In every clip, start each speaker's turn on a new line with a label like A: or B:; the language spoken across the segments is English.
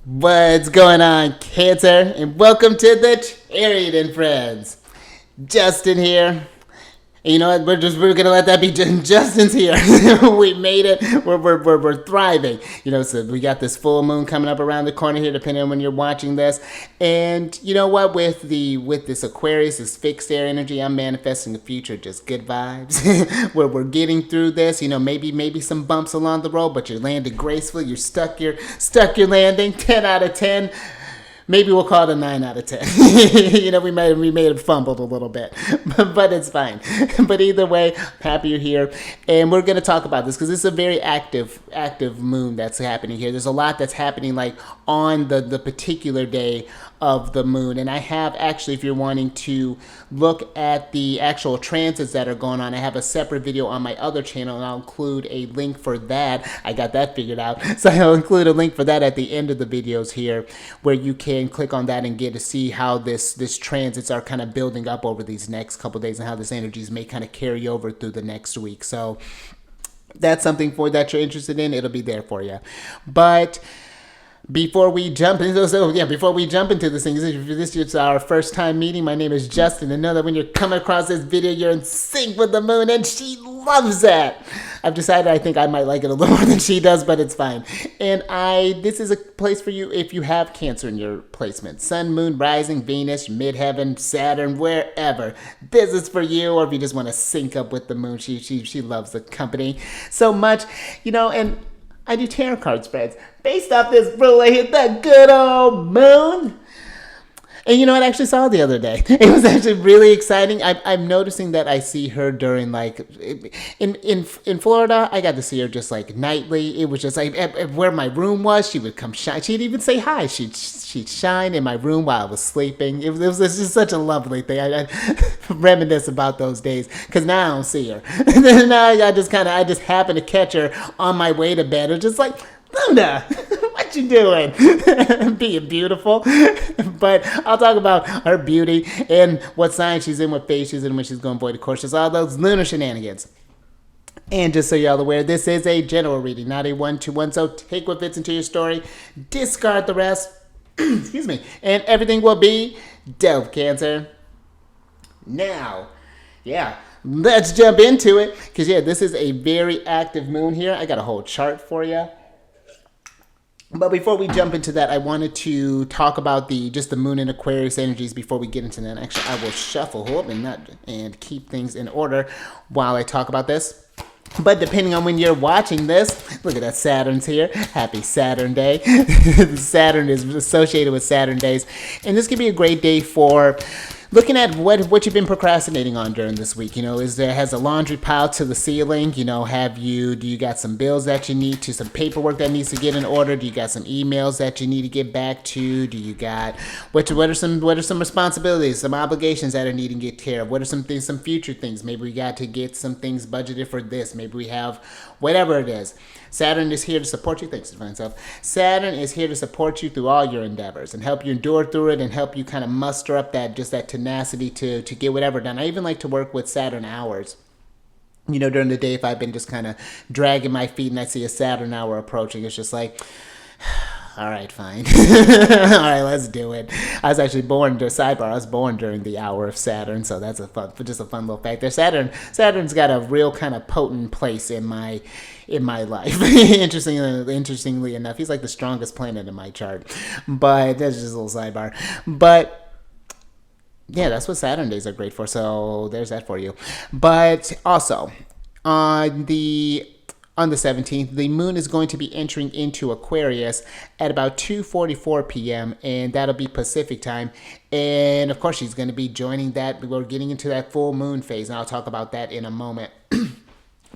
A: What's going on, Cancer? And welcome to the Chariot Friends. Justin here. And you know what? We're gonna let that be. Justin's here. We made it. We're thriving. So we got this full moon coming up around the corner here, depending on when you're watching this. And you know what? With this Aquarius, this fixed air energy, I'm manifesting a future just good vibes. Where we're getting through this. Maybe some bumps along the road, but you're landed gracefully. You're stuck. You're landing. 10 out of 10. Maybe we'll call it a 9 out of 10. We may have fumbled a little bit, but it's fine. But either way, happy you're here, and we're going to talk about this because this is a very active moon that's happening here. There's a lot that's happening like on the particular day of the moon, and I have actually, if you're wanting to look at the actual transits that are going on, I have a separate video on my other channel, and I'll include a link for that. I got that figured out, so I'll include a link for that at the end of the videos here, where you can click on that and get to see how this transits are kind of building up over these next couple days, and how this energies may kind of carry over through the next week. So that's something that you're interested in. It'll be there for you. But before we jump into this thing, if this is our first time meeting, my name is Justin, and know that when you're coming across this video, you're in sync with the moon, and she loves that. I've decided I think I might like it a little more than she does, but it's fine. And this is a place for you if you have Cancer in your placement. Sun, Moon, Rising, Venus, Midheaven, Saturn, wherever. This is for you, or if you just want to sync up with the moon. She loves the company so much, and I do tarot card spreads based off this brilliant, the good old moon. And I actually saw it the other day. It was actually really exciting. I'm noticing that I see her during in Florida. I got to see her just like nightly. It was just like where my room was. She would come shine. She'd even say hi. She'd shine in my room while I was sleeping. It was just such a lovely thing. I reminisce about those days because now I don't see her. Now I just happen to catch her on my way to bed. It's just like, Luna, what you doing? Being beautiful. But I'll talk about her beauty and what sign she's in, what phase she's in, when she's going to avoid the course. Just all those lunar shenanigans. And just so y'all aware, this is a general reading, not a 1-to-1. So take what fits into your story, discard the rest. Excuse me. And everything will be dope, Cancer. Now, let's jump into it. Because, this is a very active moon here. I got a whole chart for you. But before we jump into that, I wanted to talk about the moon and Aquarius energies before we get into that. Actually, I will shuffle and keep things in order while I talk about this. But depending on when you're watching this, look at that, Saturn's here. Happy Saturn Day. Saturn is associated with Saturn days. And this could be a great day for looking at what you've been procrastinating on during this week. Has a laundry pile to the ceiling? Do you got some bills that you need to, some paperwork that needs to get in order? Do you got some emails that you need to get back to? Do you got, what are some responsibilities, some obligations that are needing to get care of? What are some things, some future things? Maybe we got to get some things budgeted for this. Maybe we have whatever it is. Saturn is here to support you. Thanks, Divine Self. Saturn is here to support you through all your endeavors and help you endure through it and help you kind of muster up that tenacity to get whatever done. I even like to work with Saturn hours. During the day, if I've been just kind of dragging my feet and I see a Saturn hour approaching, it's just like, all right, fine. All right, let's do it. I was actually born during the hour of Saturn, so that's a fun little fact there. Saturn's got a real kind of potent place in my life. Interestingly enough, he's like the strongest planet in my chart. But that's just a little sidebar. But that's what Saturn days are great for. So there's that for you. But also on the 17th, the moon is going to be entering into Aquarius at about 2:44 p.m. and that'll be Pacific time. And of course, she's going to be joining that. We're getting into that full moon phase, and I'll talk about that in a moment.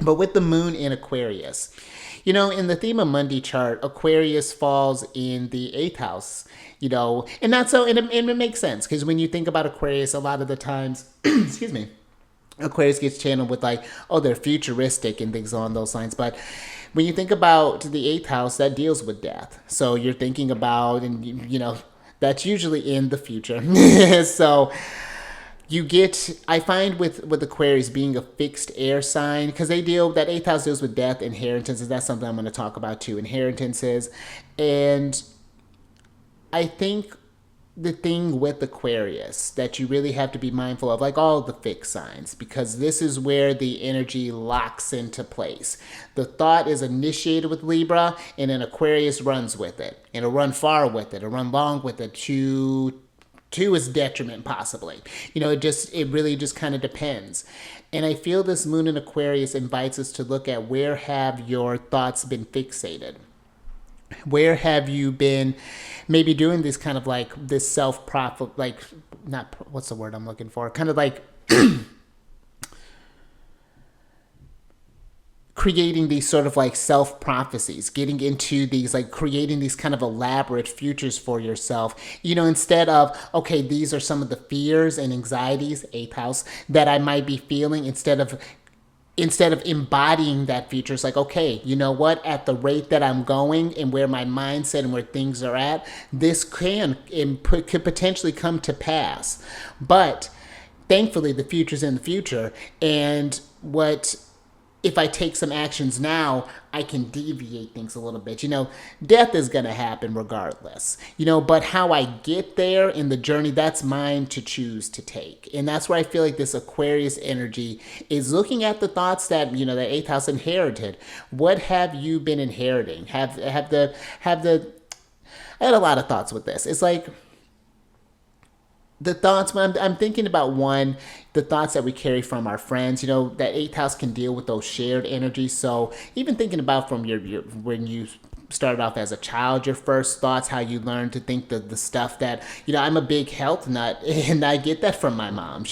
A: But with the moon in Aquarius, in the Theme of Monday chart, Aquarius falls in the 8th house, and not so, and it makes sense because when you think about Aquarius, a lot of the times, excuse me, Aquarius gets channeled with they're futuristic and things along those lines. But when you think about the 8th house, that deals with death. So you're thinking about, and that's usually in the future. So I find with Aquarius being a fixed air sign, because that 8th house deals with death, inheritances. That's something I'm going to talk about too, inheritances. And I think the thing with Aquarius that you really have to be mindful of, like all the fixed signs, because this is where the energy locks into place. The thought is initiated with Libra, and then Aquarius runs with it. It'll run far with it, it'll run long with it to its detriment, possibly. It really just kind of depends. And I feel this moon in Aquarius invites us to look at, where have your thoughts been fixated? Where have you been maybe doing this kind of like this self-prophet, like, not, what's the word I'm looking for? Kind of like creating these sort of like self-prophecies, getting into these, like creating these kind of elaborate futures for yourself, instead of, okay, these are some of the fears and anxieties, 8th house, that I might be feeling, instead of embodying that future. It's like, okay, you know what, at the rate that I'm going and where my mindset and where things are at, this could potentially come to pass. But thankfully the future's in the future, and if I take some actions now, I can deviate things a little bit. Death is going to happen regardless, but how I get there in the journey, that's mine to choose to take. And that's where I feel like this Aquarius energy is looking at the thoughts that, the 8th house inherited. What have you been inheriting? I had a lot of thoughts with this. It's like, the thoughts, when I'm thinking about the thoughts that we carry from our friends, that 8th house can deal with those shared energies. So even thinking about from when you started off as a child, your first thoughts, how you learned to think the stuff that, I'm a big health nut, and I get that from my mom.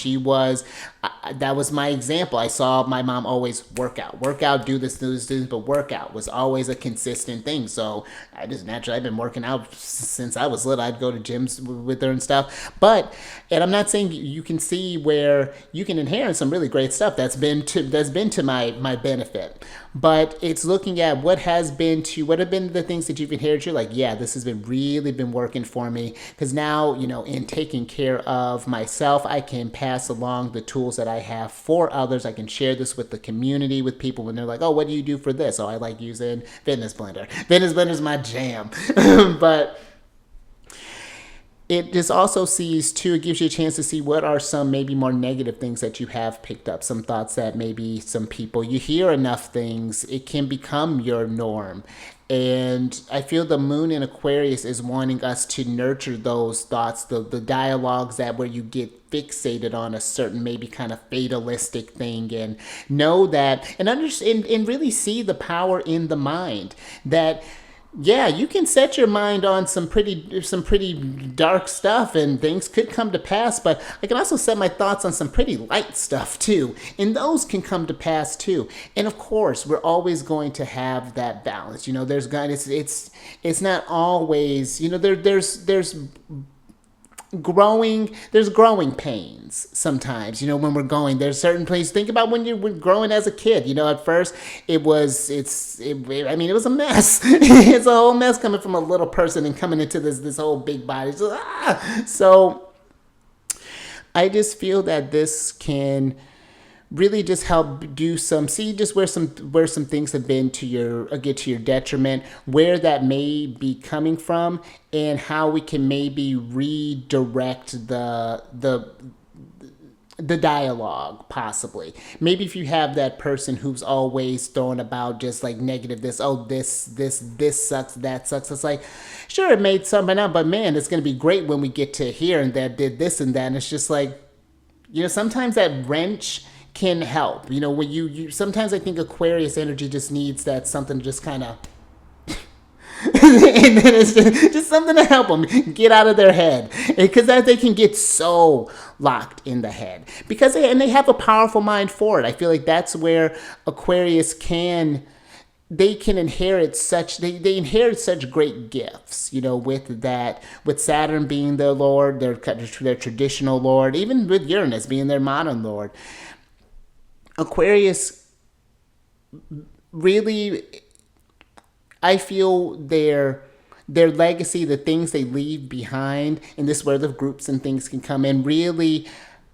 A: That was my example. I saw my mom always work out, do this, but workout was always a consistent thing. So I've been working out since I was little. I'd go to gyms with her and stuff. And I'm not saying, you can see where you can inherit some really great stuff that's been to my benefit. But it's looking at what have been the things that you've inherited. You're like, yeah, this has really been working for me, because now, in taking care of myself, I can pass along the tools that I have for others. I can share this with the community, with people when they're like, oh, what do you do for this? Oh, I like using Fitness Blender. Fitness Blender is my jam. But it just also it gives you a chance to see what are some maybe more negative things that you have picked up, some thoughts that maybe some people, you hear enough things, it can become your norm. And I feel the moon in Aquarius is wanting us to nurture those thoughts, the dialogues where you get fixated on a certain maybe kind of fatalistic thing, and know that, and understand, and really see the power in the mind that, yeah, you can set your mind on some pretty dark stuff, and things could come to pass, but I can also set my thoughts on some pretty light stuff too, and those can come to pass too. And of course, we're always going to have that balance. It's not always, there's growing pains sometimes, when we're going, there's certain places. Think about when you were growing as a kid, at first it was a mess. It's a whole mess coming from a little person and coming into this whole big body. So I just feel that this can really just help do just where some things have been to your detriment, where that may be coming from, and how we can maybe redirect the dialogue, possibly. Maybe if you have that person who's always throwing about just like negative, this sucks, that sucks. It's like, sure, it made something up, but man, it's going to be great when we get to here and that did this and that. And it's just like, sometimes that wrench can help. When you sometimes I think Aquarius energy just needs that something to just kind of and then it's just something to help them get out of their head, because that they can get so locked in the head, because they have a powerful mind for it. I feel like that's where Aquarius can inherit such great gifts, with Saturn being their lord, their traditional lord, even with Uranus being their modern lord. Aquarius really, I feel their legacy, the things they leave behind, and this where the groups and things can come in, really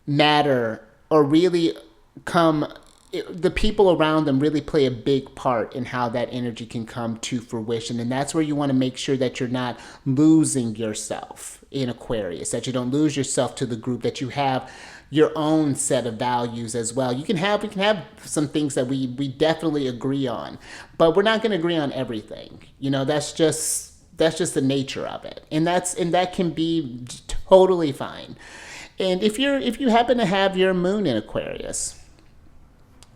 A: matter, or really come the people around them really play a big part in how that energy can come to fruition. And that's where you want to make sure that you're not losing yourself in Aquarius, that you don't lose yourself to the group, that you have your own set of values as well. We can have some things that we definitely agree on, but we're not going to agree on everything. That's just the nature of it. And that can be totally fine. And if you happen to have your moon in Aquarius,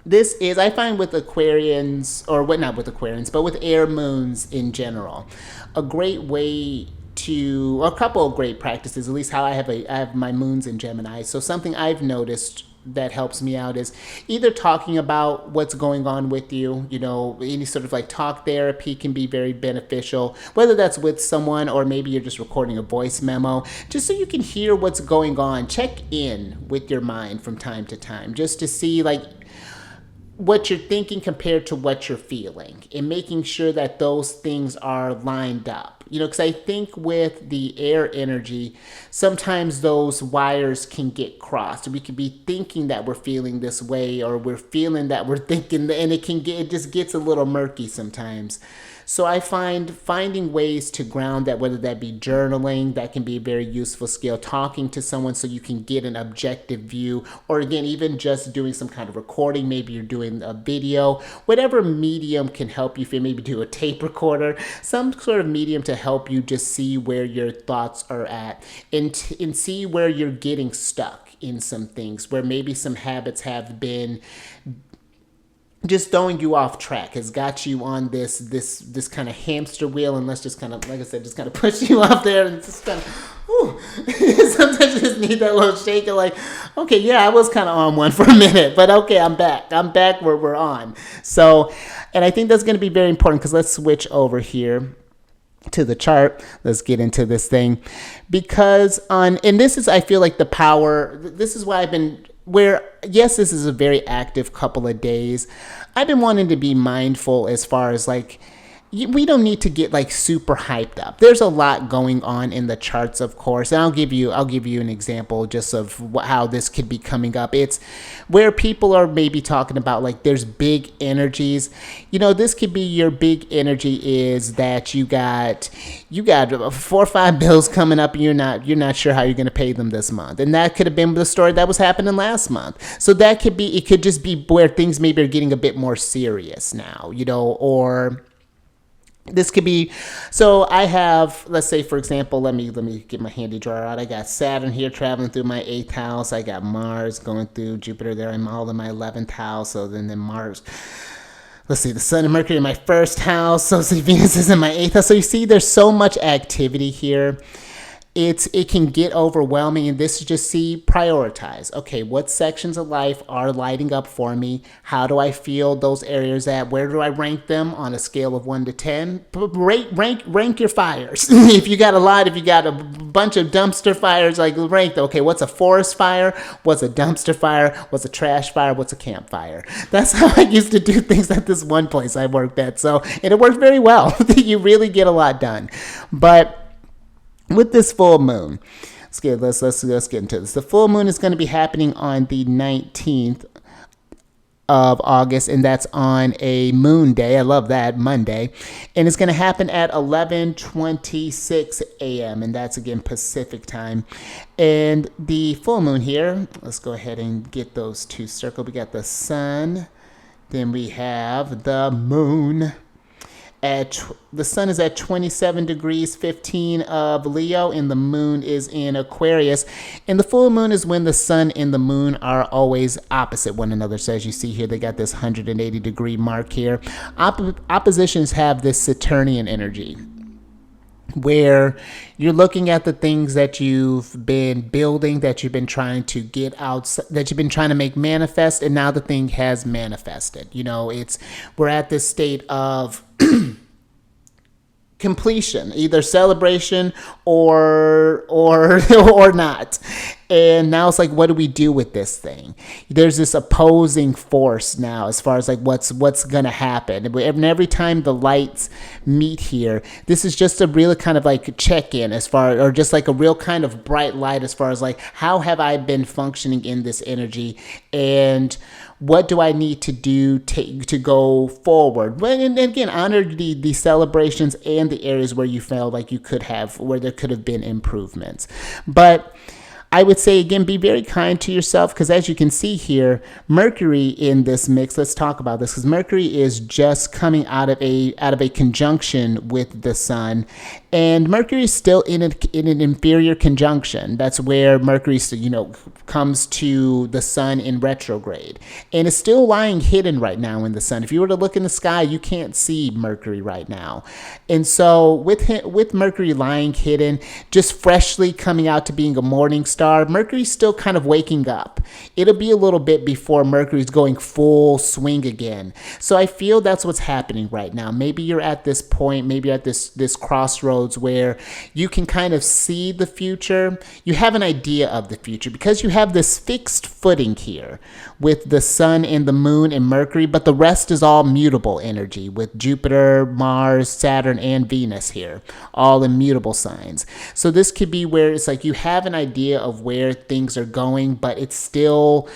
A: this is, I find with Aquarians, or what, not with Aquarians, but with air moons in general, a great way to, a couple of great practices, at least how I have my moons in Gemini. So something I've noticed that helps me out is either talking about what's going on with you. Any sort of like talk therapy can be very beneficial, whether that's with someone or maybe you're just recording a voice memo, just so you can hear what's going on. Check in with your mind from time to time, just to see like what you're thinking compared to what you're feeling, and making sure that those things are lined up. Because I think with the air energy, sometimes those wires can get crossed. We could be thinking that we're feeling this way, or we're feeling that we're thinking, and it just gets a little murky sometimes. So I find finding ways to ground that, whether that be journaling, that can be a very useful skill, talking to someone so you can get an objective view, or again, even just doing some kind of recording. Maybe you're doing a video, whatever medium can help you. Maybe do a tape recorder, some sort of medium to help you just see where your thoughts are at, and see where you're getting stuck in some things, where maybe some habits have been just throwing you off track, has got you on this kind of hamster wheel, and let's just kind of, like I said, just kind of push you off there, and just kind of, whew. Sometimes you just need that little shake of like, okay, yeah, I was kind of on one for a minute, but okay, I'm back where we're on. So, and I think that's going to be very important, because let's switch over here to the chart. Let's get into this thing, because and this is, I feel like the power, this is why yes, this is a very active couple of days. I've been wanting to be mindful as far as like, we don't need to get like super hyped up. There's a lot going on in the charts, of course, and I'll give you an example just of how this could be coming up. It's where people are maybe talking about like there's big energies. This could be your big energy is that you got 4 or 5 bills coming up, and you're not sure how you're going to pay them this month, and that could have been the story that was happening last month. So it could just be where things maybe are getting a bit more serious now, or this could be, so I have, let's say, for example, let me get my handy drawer out. I got Saturn here traveling through my 8th house. I got Mars going through Jupiter there. I'm all in my 11th house. So then Mars, let's see, the Sun and Mercury in my 1st house. So Venus is in my 8th house. So you see, there's so much activity here. It can get overwhelming, and this is just prioritize. Okay, what sections of life are lighting up for me? How do I feel those areas at? Where do I rank them on a scale of 1 to 10? Rank your fires. If you got a bunch of dumpster fires, like rank them. Okay, what's a forest fire? What's a dumpster fire? What's a trash fire? What's a campfire? That's how I used to do things at this one place I worked at. So, and it worked very well. You really get a lot done. But with this full moon, let's get into this. The full moon is going to be happening on the 19th of August, and that's on a moon day. I love that, Monday. And it's going to happen at 11:26 a.m., and that's, again, Pacific time. And the full moon here, let's go ahead and get those two circled. We got the sun, then we have the moon. The sun is at 27 degrees 15 of Leo, and the moon is in Aquarius. And the full moon is when the sun and the moon are always opposite one another. So as you see here, they got this 180 degree mark here. Oppositions have this Saturnian energy, where you're looking at the things that you've been building, that you've been trying to get out, that you've been trying to make manifest, and now the thing has manifested. We're at this state of completion, either celebration or not. And now it's like, what do we do with this thing? There's this opposing force now as far as like what's going to happen. And every time the lights meet here, this is just a real kind of like check-in as far, or just like a real kind of bright light as far as like, how have I been functioning in this energy, and what do I need to do to go forward? And again, honor the celebrations and the areas where you felt like you could have, where there could have been improvements. But I would say, again, be very kind to yourself, because as you can see here, Mercury in this mix, let's talk about this, because Mercury is just coming out of a conjunction with the Sun, and Mercury is still in an inferior conjunction. That's where Mercury, comes to the Sun in retrograde, and it's still lying hidden right now in the Sun. If you were to look in the sky, you can't see Mercury right now. And so with Mercury lying hidden, just freshly coming out to being a morning star, Mercury's still kind of waking up. It'll be a little bit before Mercury's going full swing again. So I feel that's what's happening right now. Maybe you're at this point, maybe you're at this crossroads where you can kind of see the future. You have an idea of the future because you have this fixed footing here with the Sun and the Moon and Mercury, but the rest is all mutable energy with Jupiter, Mars, Saturn, and Venus here, all in mutable signs. So this could be where it's like you have an idea of where things are going, but it's still,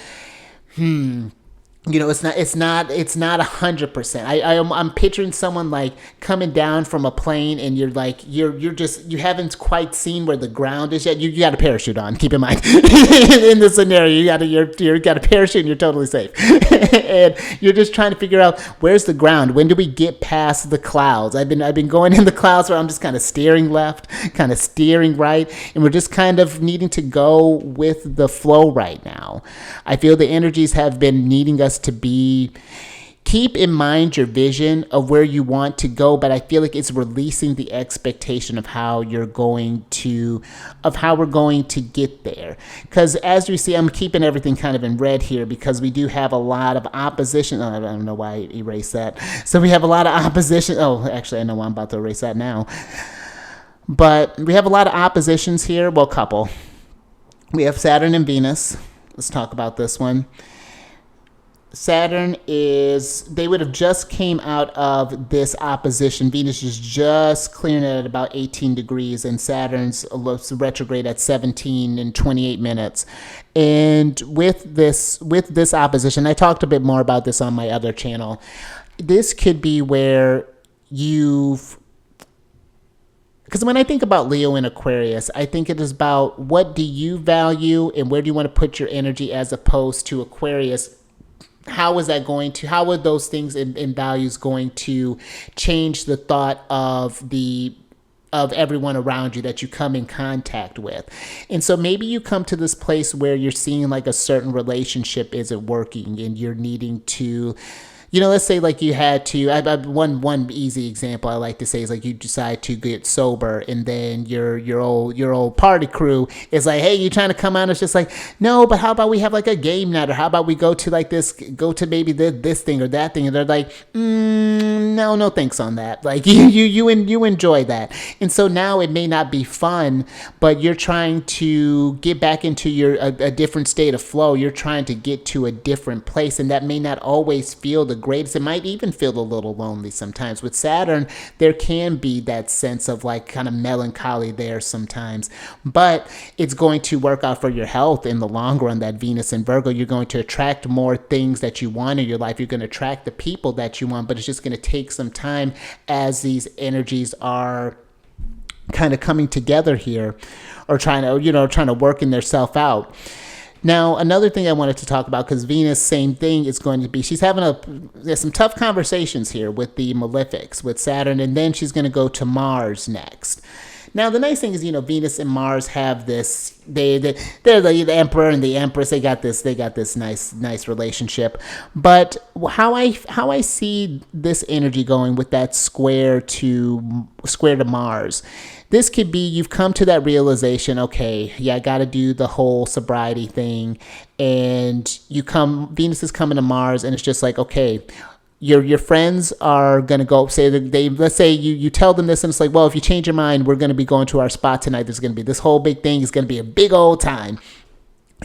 A: it's not 100%. I'm picturing someone like coming down from a plane, and you're like, you haven't quite seen where the ground is yet. You got a parachute on, keep in mind. In this scenario, you got a parachute and you're totally safe. And you're just trying to figure out, where's the ground? When do we get past the clouds? I've been going in the clouds where I'm just kind of steering left, kind of steering right, and we're just kind of needing to go with the flow right now. I feel the energies have been needing us to keep in mind your vision of where you want to go, but I feel like it's releasing the expectation of how we're going to get there. Because as you see, I'm keeping everything kind of in red here because we do have a lot of opposition. I don't know why I erased that. So we have a lot of opposition. Oh, actually, I know why I'm about to erase that now. But we have a lot of oppositions here. Well, couple. We have Saturn and Venus. Let's talk about this one. Saturn they would have just came out of this opposition. Venus is just clearing it at about 18 degrees, and Saturn's retrograde at 17 and 28 minutes. And with this opposition, I talked a bit more about this on my other channel. This could be where because when I think about Leo and Aquarius, I think it is about what do you value and where do you want to put your energy, as opposed to Aquarius. How are those things and values going to change the thought of everyone around you that you come in contact with? And so maybe you come to this place where you're seeing like a certain relationship isn't working, and you're needing to, let's say like you had to, one easy example I like to say is like you decide to get sober, and then your old party crew is like, hey, you trying to come out? It's just like, no, but how about we have like a game night, or how about we go to maybe this thing or that thing, and they're like, no thanks on that. Like you enjoy that, and so now it may not be fun, but you're trying to get back into a different state of flow. You're trying to get to a different place, and that may not always feel the greatest. It might even feel a little lonely sometimes. With Saturn, there can be that sense of like kind of melancholy there sometimes, but it's going to work out for your health in the long run. That Venus in Virgo, you're going to attract more things that you want in your life. You're going to attract the people that you want, but it's just going to take some time as these energies are kind of coming together here, or trying to work in their self out. Now, another thing I wanted to talk about, because Venus, same thing, is going to be, she's having there's some tough conversations here with the malefics, with Saturn, and then she's going to go to Mars next. Now, the nice thing is, Venus and Mars have this, they're the emperor and the empress. They got this nice relationship. But how I see this energy going with that square to Mars, this could be you've come to that realization, okay, yeah, I got to do the whole sobriety thing, and Venus is coming to Mars, and it's just like, okay, your friends are going to go say that let's say you tell them this, and it's like, well, if you change your mind, we're going to be going to our spot tonight. There's going to be this whole big thing. It's going to be a big old time.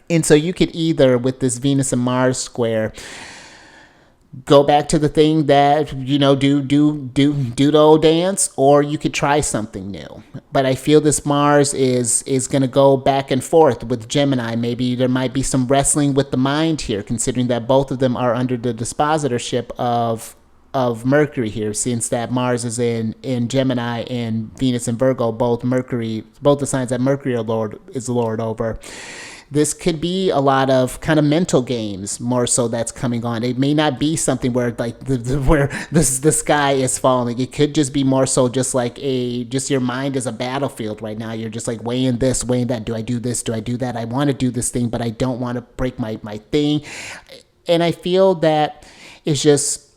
A: And so you could either, with this Venus and Mars square, go back to the thing that, do the old dance, or you could try something new. But I feel this Mars is going to go back and forth with Gemini. Maybe there might be some wrestling with the mind here, considering that both of them are under the dispositorship of Mercury here, since that Mars is in Gemini and Venus in Virgo, both the signs that Mercury is Lord over. This could be a lot of kind of mental games more so that's coming on. It may not be something where like the sky is falling. It could just be more so just like just your mind is a battlefield right now. You're just like weighing this, weighing that. Do I do this? Do I do that? I want to do this thing, but I don't want to break my thing. And I feel that it's just,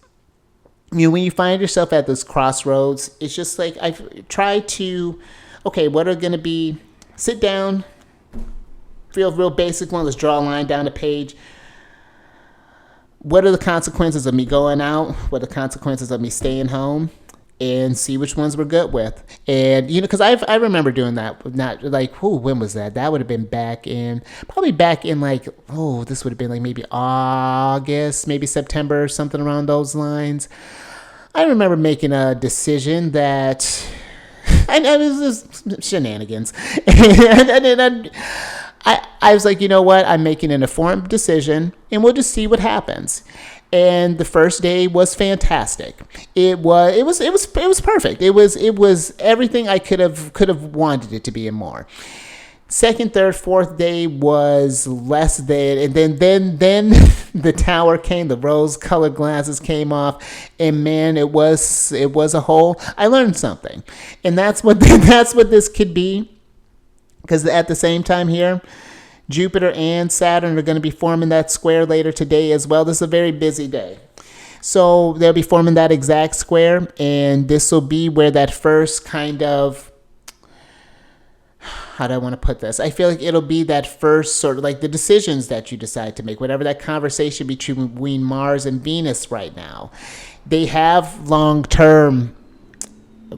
A: when you find yourself at this crossroads, it's just like I've tried to, okay, what are going to be, sit down, real basic one. Let's draw a line down the page. What are the consequences of me going out? What are the consequences of me staying home? And see which ones we're good with. And, because I remember doing that. Not like, when was that? That would have been probably back in like, this would have been like maybe August, maybe September, something around those lines. I remember making a decision that, and it was just shenanigans. and I was like, you know what? I'm making an informed decision, and we'll just see what happens. And the first day was fantastic. It was perfect. It was everything I could have wanted it to be and more. Second, third, fourth day was less than, and then the tower came, the rose-colored glasses came off, and man, it was a whole. I learned something, and that's what this could be. Because at the same time here, Jupiter and Saturn are going to be forming that square later today as well. This is a very busy day. So they'll be forming that exact square, and this will be where that first kind of, how do I want to put this? I feel like it'll be that first sort of like the decisions that you decide to make, whatever that conversation between Mars and Venus right now. They have long-term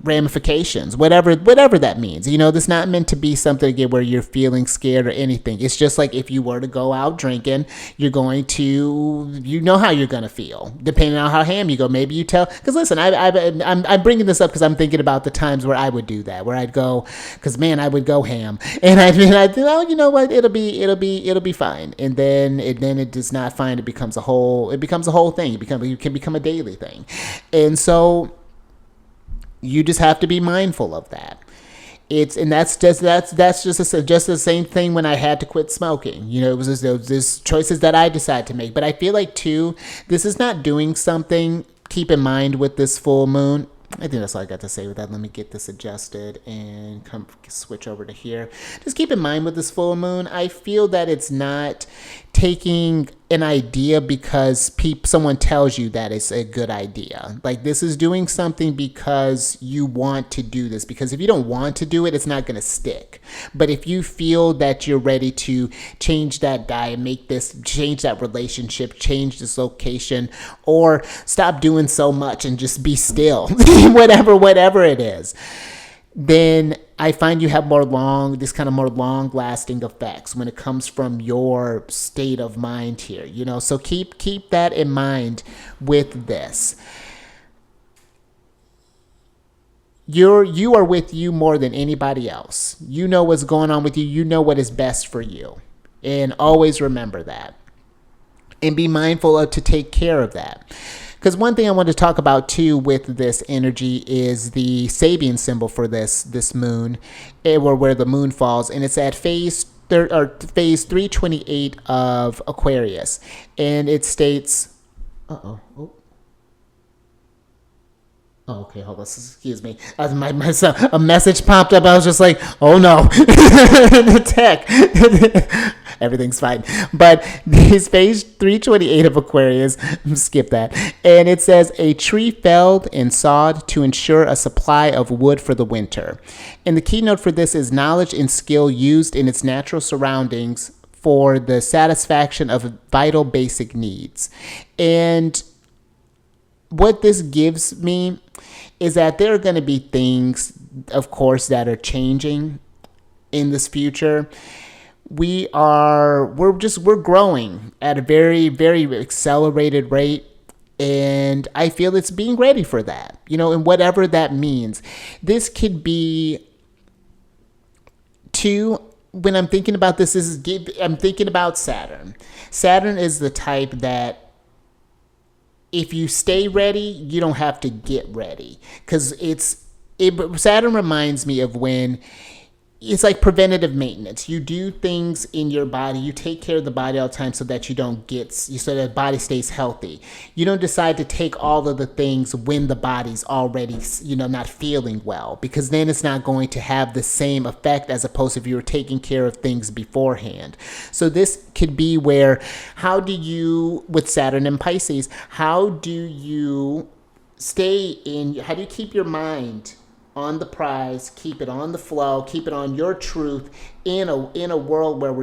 A: ramifications, whatever that means. This is not meant to be something again where you're feeling scared or anything. It's just like if you were to go out drinking, you're going to, how you're going to feel depending on how ham you go. Maybe you tell, because listen, I'm bringing this up because I'm thinking about the times where I would do that, where I'd go, because man, I would go ham, and I'd think, you know what, it'll be fine, and then it does not fine. It becomes a whole thing. It can become a daily thing, and so you just have to be mindful of that. That's just the same thing when I had to quit smoking. It was just choices that I decided to make. But I feel like too, this is not doing something. Keep in mind with this full moon. I think that's all I got to say with that. Let me get this adjusted and switch over to here. Just keep in mind with this full moon, I feel that it's not taking an idea because someone tells you that it's a good idea. Like, this is doing something because you want to do this. Because if you don't want to do it, it's not going to stick. But if you feel that you're ready to change that diet, change that relationship, change this location, or stop doing so much and just be still, whatever it is, then I find you have more long-lasting effects when it comes from your state of mind here. So keep that in mind with this. You are with you more than anybody else. You know what's going on with you. You know what is best for you, and always remember that, and be mindful to take care of that. Because one thing I want to talk about too with this energy is the Sabian symbol for this moon, or where the moon falls, and it's at phase 328 of Aquarius, and it states, okay, hold on, excuse me. A message popped up. I was just like, oh no, the tech. Everything's fine. But this page 328 of Aquarius, skip that. And it says, a tree felled and sawed to ensure a supply of wood for the winter. And the keynote for this is knowledge and skill used in its natural surroundings for the satisfaction of vital basic needs. And what this gives me is that there are going to be things, of course, that are changing in this future. we're growing at a very, very accelerated rate. And I feel it's being ready for that, and whatever that means. This could be too, when I'm thinking about this, I'm thinking about Saturn. Saturn is the type that if you stay ready, you don't have to get ready. Because Saturn reminds me of when it's like preventative maintenance. You do things in your body. You take care of the body all the time so that so that the body stays healthy. You don't decide to take all of the things when the body's already, not feeling well, because then it's not going to have the same effect as opposed to if you were taking care of things beforehand. So this could be where, with Saturn and Pisces, how do you keep your mind on the prize, keep it on the flow, keep it on your truth in a world where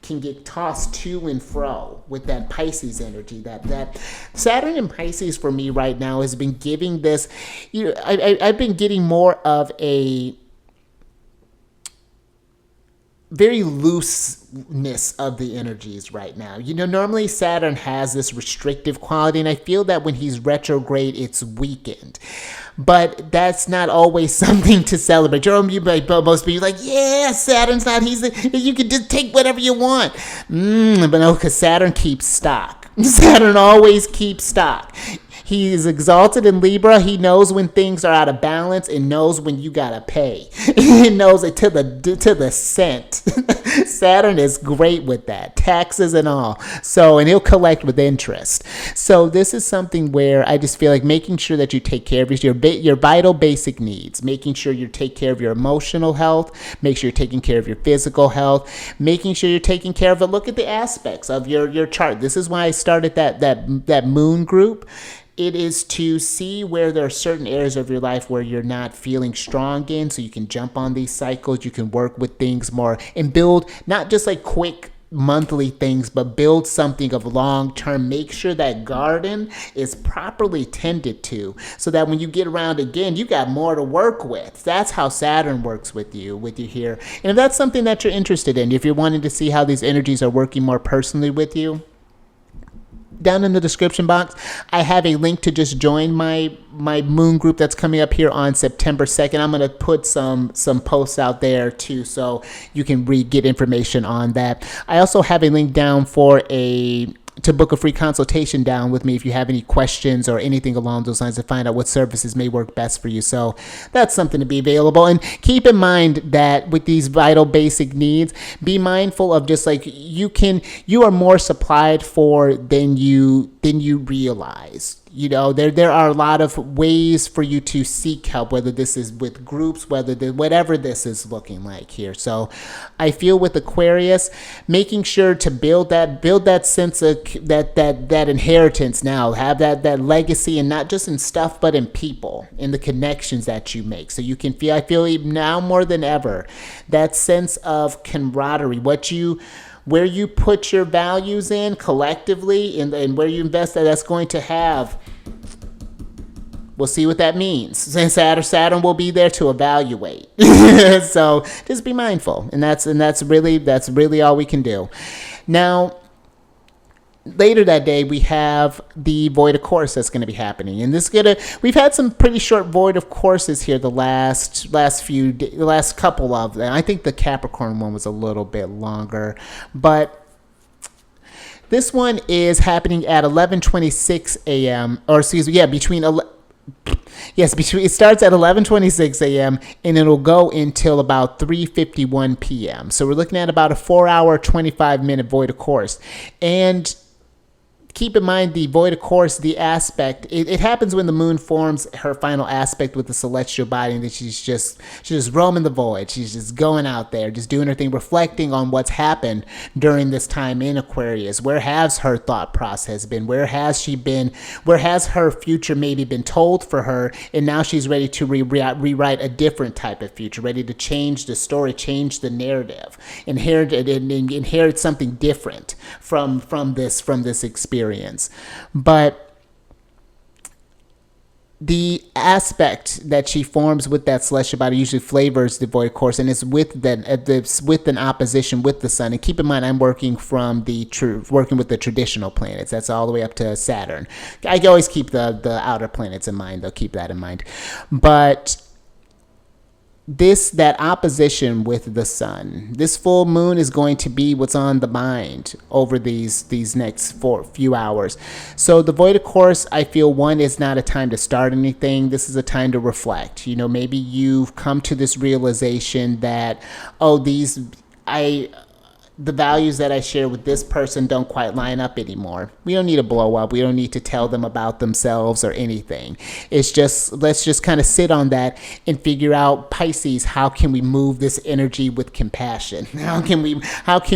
A: can get tossed to and fro with that Pisces energy. That Saturn and Pisces for me right now has been giving this, I've been getting more of a very looseness of the energies right now. Normally Saturn has this restrictive quality, and I feel that when he's retrograde, it's weakened. But that's not always something to celebrate. Most people like, yeah, Saturn's not, you can just take whatever you want. But no, because Saturn keeps stock. Saturn always keeps stock. He is exalted in Libra. He knows when things are out of balance and knows when you gotta pay. He knows it to the cent. Saturn is great with that, taxes and all. And he'll collect with interest. So this is something where I just feel like making sure that you take care of your vital basic needs, making sure you take care of your emotional health, make sure you're taking care of your physical health, making sure you're taking care of it. Look at the aspects of your chart. This is why I started that moon group. It is to see where there are certain areas of your life where you're not feeling strong in, so you can jump on these cycles. You can work with things more and build not just like quick monthly things, but build something of long term. Make sure that garden is properly tended to, so that when you get around again, you got more to work with. That's how Saturn works with you here. And if that's something that you're interested in, if you're wanting to see how these energies are working more personally with you, down in the description box, I have a link to just join my moon group that's coming up here on September 2nd. I'm going to put some posts out there too, so you can get information on that. I also have a link down to book a free consultation down with me if you have any questions or anything along those lines to find out what services may work best for you. So that's something to be available. And keep in mind that with these vital basic needs, be mindful of just like you are more supplied for than you realize. There are a lot of ways for you to seek help, whether this is with groups, whatever this is looking like here. So I feel with Aquarius, making sure to build that sense of that inheritance now, have that legacy, and not just in stuff, but in people, in the connections that you make. So you can I feel now more than ever, that sense of camaraderie, where you put your values in collectively and where you invest, that's going to have, we'll see what that means. Saturn will be there to evaluate. So just be mindful. And that's really all we can do. Now, later that day, we have the void of course that's going to be happening, and we've had some pretty short void of courses here the last couple of them. I think the Capricorn one was a little bit longer, but this one is happening at 11:26 a.m. or excuse me, it starts at 11:26 a.m. and it'll go until about 3:51 p.m. So we're looking at about a 4-hour, 25-minute void of course. And keep in mind the void of course, the aspect, it happens when the moon forms her final aspect with the celestial body, and that she's just roaming the void. She's just going out there, just doing her thing, reflecting on what's happened during this time in Aquarius. Where has her thought process been? Where has she been? Where has her future maybe been told for her, and now she's ready to rewrite a different type of future, ready to change the story, change the narrative, inherit something different from this experience. But the aspect that she forms with that celestial body usually flavors the void course, and it's with an opposition with the sun. And keep in mind, I'm working from working with the traditional planets. That's all the way up to Saturn. I always keep the outer planets in mind. They'll keep that in mind, but that opposition with the sun, this full moon is going to be what's on the mind over these next few hours. So the void of course, I feel, one, is not a time to start anything. This is a time to reflect. Maybe you've come to this realization that, the values that I share with this person don't quite line up anymore. We don't need to blow up. We don't need to tell them about themselves or anything. It's just, let's just kind of sit on that and figure out, Pisces, how can we move this energy with compassion? How can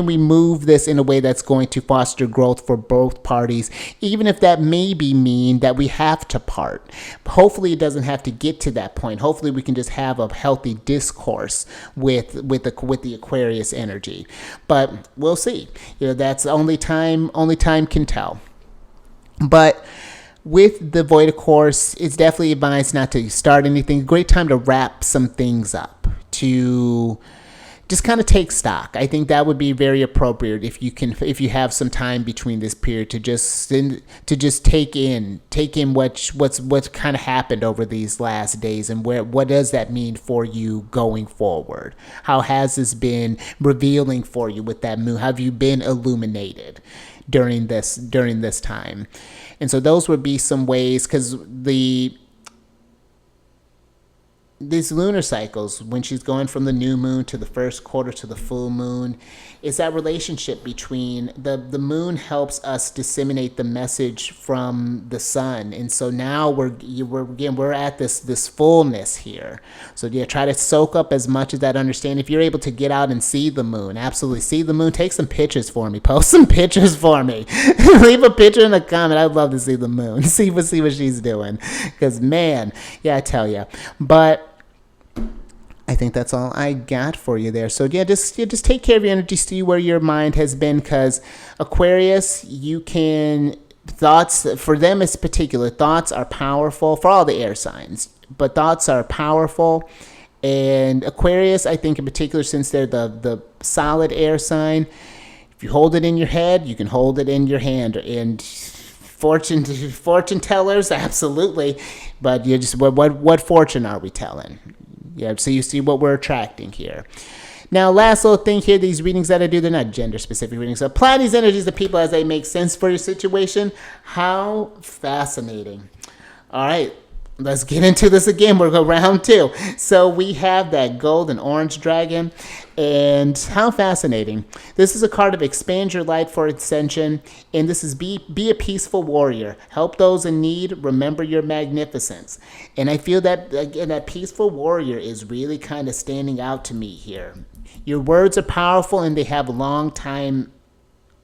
A: we move this in a way that's going to foster growth for both parties, even if that maybe mean that we have to part. Hopefully it doesn't have to get to that point. Hopefully we can just have a healthy discourse with the Aquarius energy. But we'll see. That's only time can tell. But with the void of course, it's definitely advised not to start anything. Great time to wrap some things up, to just kind of take stock. I think that would be very appropriate if you have some time between this period to just take in what's kind of happened over these last days, and what does that mean for you going forward? How has this been revealing for you with that moon? Have you been illuminated during this time? And so those would be some ways, because these lunar cycles, when she's going from the new moon to the first quarter to the full moon, is that relationship between the moon helps us disseminate the message from the sun. And so now we're at this fullness here. So try to soak up as much of that understanding. If you're able to get out and see the moon, absolutely see the moon. Take some pictures for me. Post some pictures for me. Leave a picture in a comment. I'd love to see the moon. See what she's doing. Because man, I tell you. But I think that's all I got for you there. So just take care of your energy, see where your mind has been, because Aquarius, thoughts, for them in particular, thoughts are powerful, for all the air signs, but thoughts are powerful. And Aquarius, I think in particular, since they're the solid air sign, if you hold it in your head, you can hold it in your hand. And fortune tellers, absolutely, but what fortune are we telling? So you see what we're attracting here. Now, last little thing here, these readings that I do, they're not gender-specific readings. So apply these energies to people as they make sense for your situation. How fascinating. All right, let's get into this again. We'll go round two. So we have that gold and orange dragon. And how fascinating. This is a card of expand your light for ascension. And this is be a peaceful warrior. Help those in need. Remember your magnificence. And I feel that, again, that peaceful warrior is really kind of standing out to me here. Your words are powerful, and they have long time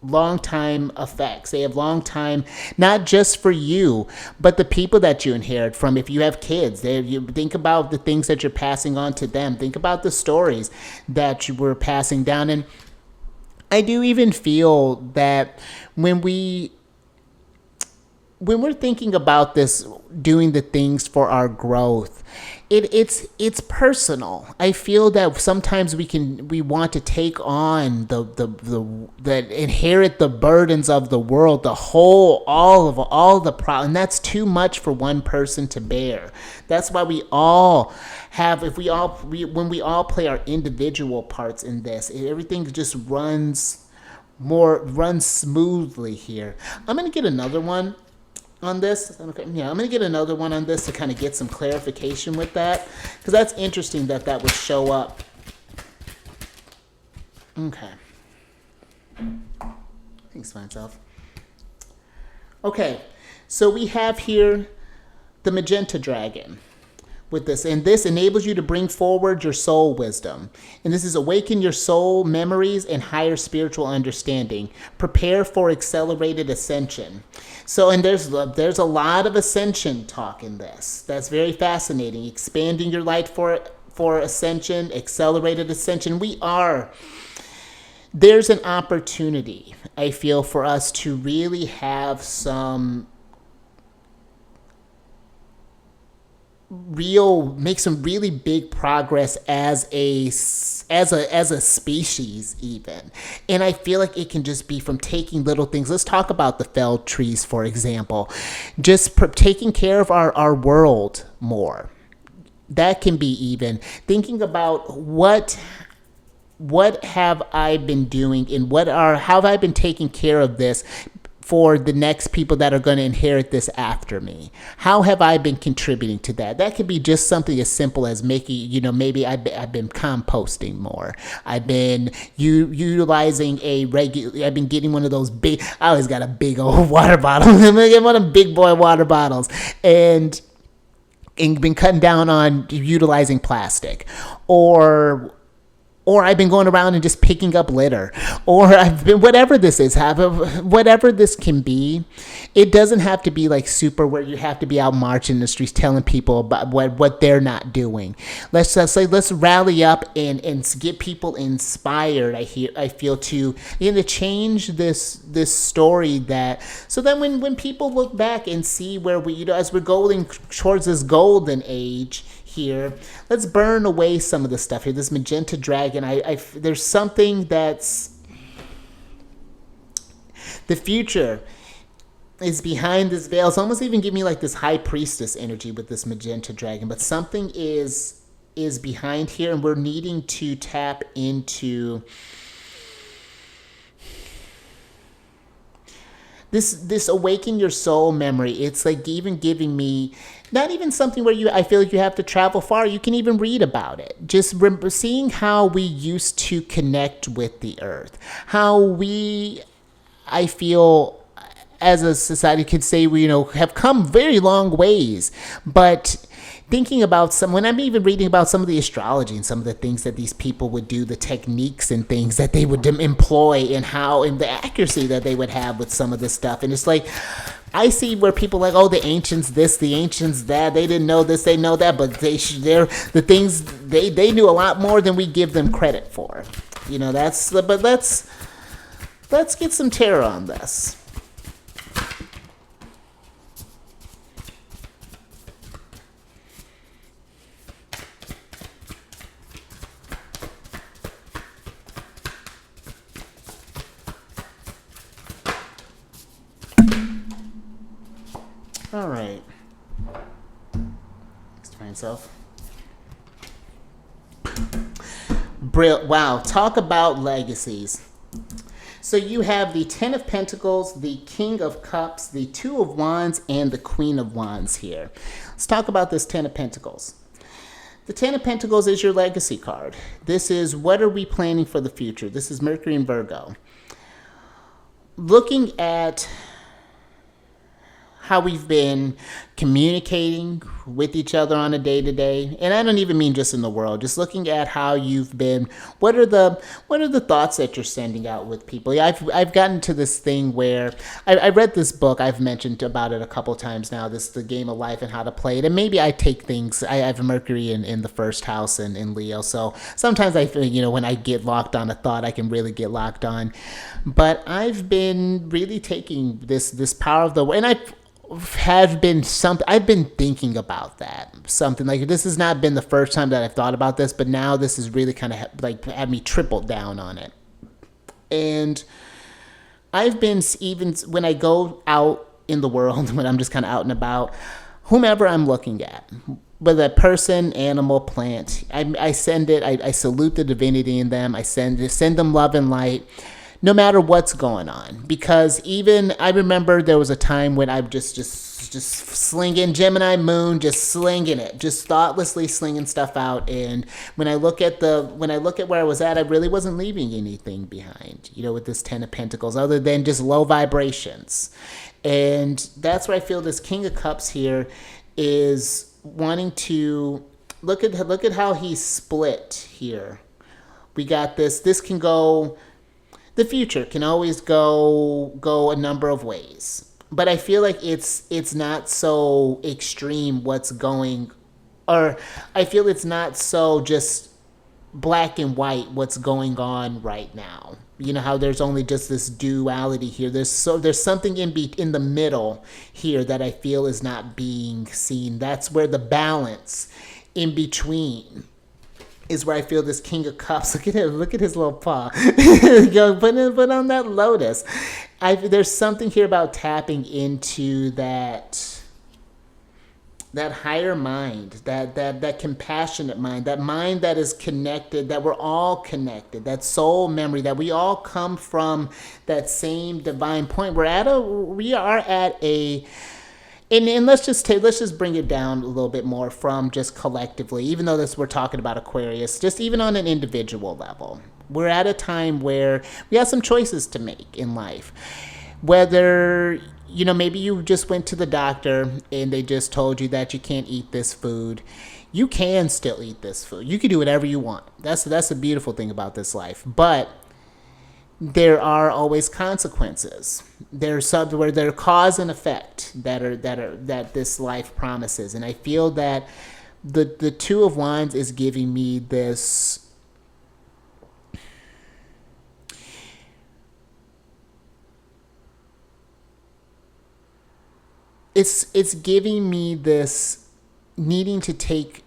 A: effects. They have long time, not just for you, but the people that you inherit from. If you have kids, you think about the things that you're passing on to them. Think about the stories that you were passing down. And I do even feel that when we're thinking about this, doing the things for our growth, it's personal. I feel that sometimes we want to take on inherit the burdens of the world, all the problems, and that's too much for one person to bear. That's why we all have, when we all play our individual parts in this, everything just runs smoothly here. I'm gonna get another one on this. Okay, I'm going to get another one on this to kind of get some clarification with that, because that's interesting that would show up. Okay. Thanks, fine self. Okay, so we have here the magenta dragon with this, and this enables you to bring forward your soul wisdom. And this is awaken your soul memories and higher spiritual understanding. Prepare for accelerated ascension. So, and there's a lot of ascension talk in this. That's very fascinating. Expanding your light for ascension, accelerated ascension. There's an opportunity, I feel, for us to really have some make some really big progress as a species even. And I feel like it can just be from taking little things. Let's talk about the felled trees, for example. Just taking care of our world more. That can be even thinking about what have I been doing and how have I been taking care of this for the next people that are going to inherit this after me? How have I been contributing to that? That could be just something as simple as making, maybe I've been composting more. I've been utilizing I've been getting one of those big, I always got a big old water bottle. I'm going to get one of them big boy water bottles. And been cutting down on utilizing plastic. Or I've been going around and just picking up litter, or I've been, whatever this is, whatever this can be. It doesn't have to be like super where you have to be out marching in the streets telling people about what they're not doing. Let's rally up and get people inspired. I feel to change this story that, so then when people look back and see where we, as we're going towards this golden age here, let's burn away some of the stuff here. This magenta dragon, there's something that's, the future is behind this veil. It's almost even giving me like this high priestess energy with this magenta dragon, but something is behind here, and we're needing to tap into this awaken your soul memory. It's like even giving me not even something where I feel like you have to travel far. You can even read about it. Just seeing how we used to connect with the earth, how I feel as a society could say we, have come very long ways, but thinking about when I'm even reading about some of the astrology and some of the things that these people would do, the techniques and things that they would employ, and the accuracy that they would have with some of this stuff. And it's like, I see where people are like, oh, the ancients this, the ancients that, they didn't know this, they know that, but they're the things they knew a lot more than we give them credit for. But let's get some tarot on this. All right. Let's find himself. Wow, talk about legacies. So you have the Ten of Pentacles, the King of Cups, the Two of Wands, and the Queen of Wands here. Let's talk about this Ten of Pentacles. The Ten of Pentacles is your legacy card. This is, what are we planning for the future? This is Mercury and Virgo. Looking at how we've been communicating with each other on a day-to-day, and I don't even mean just in the world, just looking at how you've been, what are the thoughts that you're sending out with people. Yeah, I've gotten to this thing where I read this book, I've mentioned about it a couple times now, this The Game of Life and how to play it, and maybe I take things, I have Mercury in the first house and in Leo, so sometimes I feel, when I get locked on a thought, I can really get locked on, but I've been really taking this power of the, and I've been thinking about that. Something like, this has not been the first time that I've thought about this, but now this is really kind of like had me triple down on it. And I've been, even when I go out in the world, when I'm just kind of out and about, whomever I'm looking at, whether a person, animal, plant, I send it, I salute the divinity in them, I send them love and light, no matter what's going on. Because even, I remember there was a time when I just slinging Gemini Moon, just slinging it, just thoughtlessly slinging stuff out. And when I look at where I was at, I really wasn't leaving anything behind, with this Ten of Pentacles, other than just low vibrations. And that's where I feel this King of Cups here is wanting to look at how he's split here. We got this can go, the future can always go a number of ways, but I feel like it's not so extreme what's going, or I feel it's not so just black and white what's going on right now. You know how there's only just this duality here. There's something in the middle here that I feel is not being seen. That's where the balance in between is where I feel this King of Cups. Look at him. Look at his little paw. Put on that lotus. There's something here about tapping into that higher mind, that compassionate mind, that mind that is connected, that we're all connected, that soul memory, that we all come from that same divine point. We are at a, and let's just bring it down a little bit more from just collectively, even though we're talking about Aquarius, just even on an individual level. We're at a time where we have some choices to make in life. Whether, maybe you just went to the doctor and they just told you that you can't eat this food. You can still eat this food. You can do whatever you want. That's the beautiful thing about this life. But there are always consequences. There's some where there are cause and effect that this life promises. And I feel that the Two of Wands is giving me this. It's giving me this needing to take.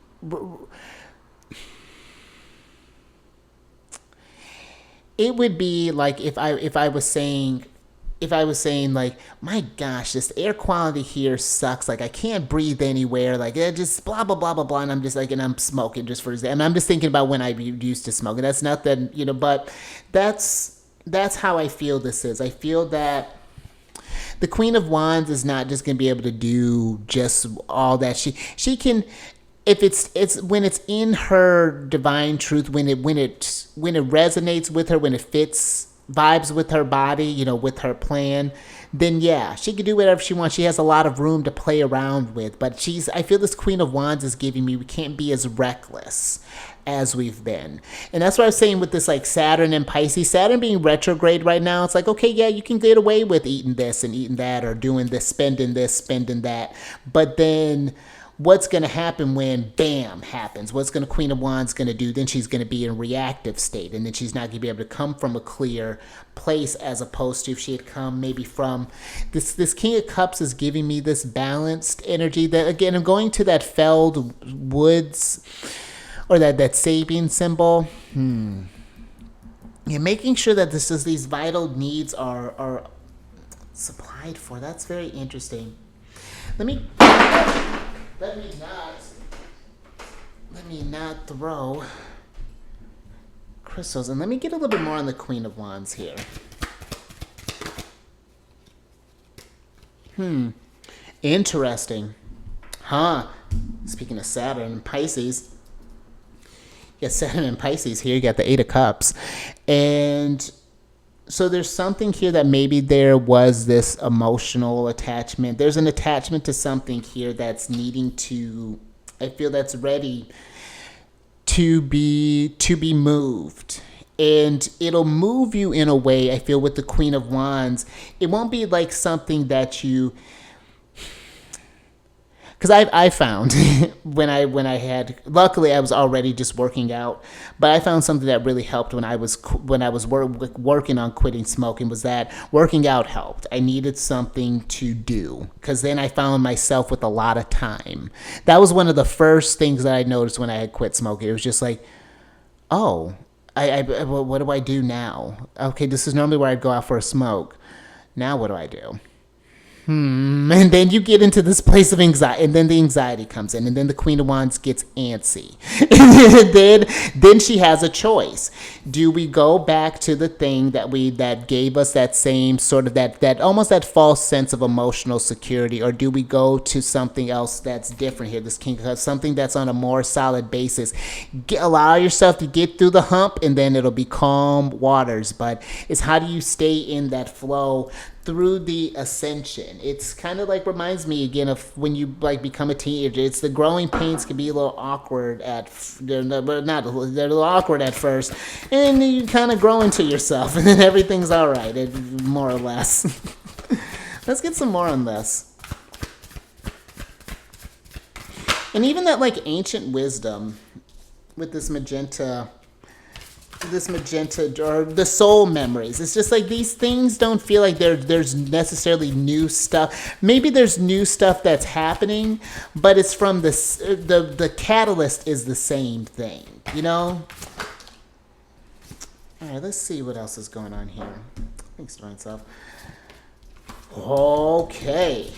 A: It would be like if I was saying like, my gosh, this air quality here sucks. Like I can't breathe anywhere. Like it just blah blah blah blah blah. And I'm just like, and I'm smoking just for example. And I'm just thinking about when I used to smoke. And that's not that but that's how I feel this is. I feel that the Queen of Wands is not just going to be able to do just all that she can. If it's when it's in her divine truth, when it resonates with her, when it vibes with her body, with her plan, then yeah, she can do whatever she wants. She has a lot of room to play around with. But I feel this Queen of Wands is giving me, we can't be as reckless as we've been. And that's what I was saying with this, like Saturn and Pisces. Saturn being retrograde right now, it's like, okay, yeah, you can get away with eating this and eating that, or doing this, spending that. But then what's going to happen when bam happens? What's Queen of Wands going to do? Then she's going to be in reactive state, and then she's not going to be able to come from a clear place, as opposed to if she had come maybe from this King of Cups is giving me this balanced energy. That again, I'm going to that felled woods, or that Sabian symbol. Yeah, making sure that these vital needs are supplied for. That's very interesting. Let me not throw crystals, and let me get a little bit more on the Queen of Wands here. Interesting. Speaking of Saturn and Pisces, you got Saturn and Pisces here. You got the Eight of Cups, and so there's something here that maybe there was this emotional attachment. There's an attachment to something here that's needing to, I feel that's ready to be moved. And it'll move you in a way, I feel, with the Queen of Wands. It won't be like something that you, because I found when I had, luckily I was already just working out, but I found something that really helped when I was working on quitting smoking, was that working out helped. I needed something to do, because then I found myself with a lot of time. That was one of the first things that I noticed when I had quit smoking. It was just like, oh, what do I do now? Okay, this is normally where I'd go out for a smoke. Now what do I do? And then you get into this place of anxiety, and then the anxiety comes in, and then the Queen of Wands gets antsy. And then she has a choice. Do we go back to the thing that gave us that same sort of that almost that false sense of emotional security, or do we go to something else that's different here? This King of Cups, something that's on a more solid basis. Allow yourself to get through the hump, and then it'll be calm waters. But it's how do you stay in that flow through the ascension? It's kind of like, reminds me again of when you like become a teenager. It's the growing pains can be a little awkward they're a little awkward at first, and then you kind of grow into yourself, and then everything's all right, more or less. Let's get some more on this. And even that like ancient wisdom with this magenta this magenta, or the soul memories. It's just like these things don't feel like there's necessarily new stuff. Maybe there's new stuff that's happening, but it's from the catalyst is the same thing, you know? All right, let's see what else is going on here. Thanks to myself. Okay.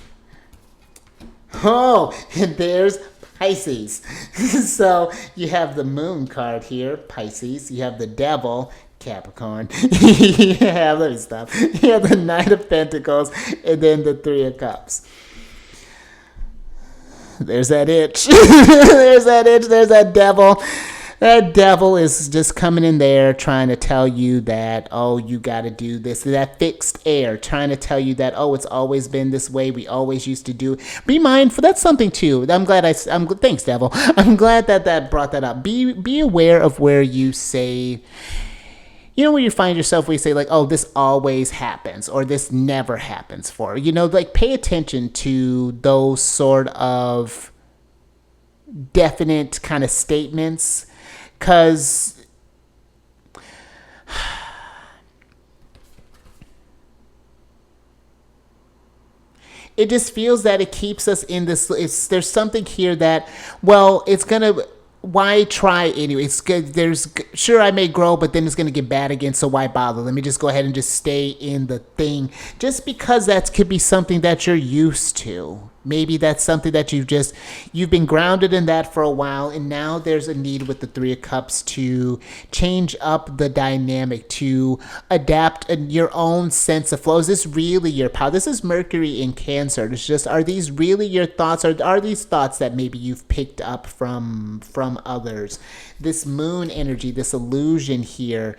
A: Oh, and there's Pisces. So you have the moon card here, Pisces. You have the devil, Capricorn. You have, let me stop. You have the Knight of Pentacles, and then the Three of Cups. There's that itch. There's that itch. There's that devil. That devil is just coming in there trying to tell you that, oh, you got to do this. That fixed air, trying to tell you that, oh, it's always been this way. We always used to do. Be mindful. That's something too. Thanks, devil. I'm glad that brought that up. Be aware of where you say, you know, where you find yourself, where you say like, oh, this always happens, or this never happens for, you know, like pay attention to those sort of definite kind of statements. Because it just feels that it keeps us in this. There's something here that, well, it's going to, why try anyway? It's good. Sure, I may grow, but then it's going to get bad again. So why bother? Let me just go ahead and just stay in the thing. Just because that could be something that you're used to. Maybe that's something that you've been grounded in that for a while, and now there's a need with the Three of Cups to change up the dynamic, to adapt your own sense of flow. Is this really your power? This is Mercury in Cancer. It's just, are these really your thoughts, or are these thoughts that maybe you've picked up from others? This moon energy, this illusion here.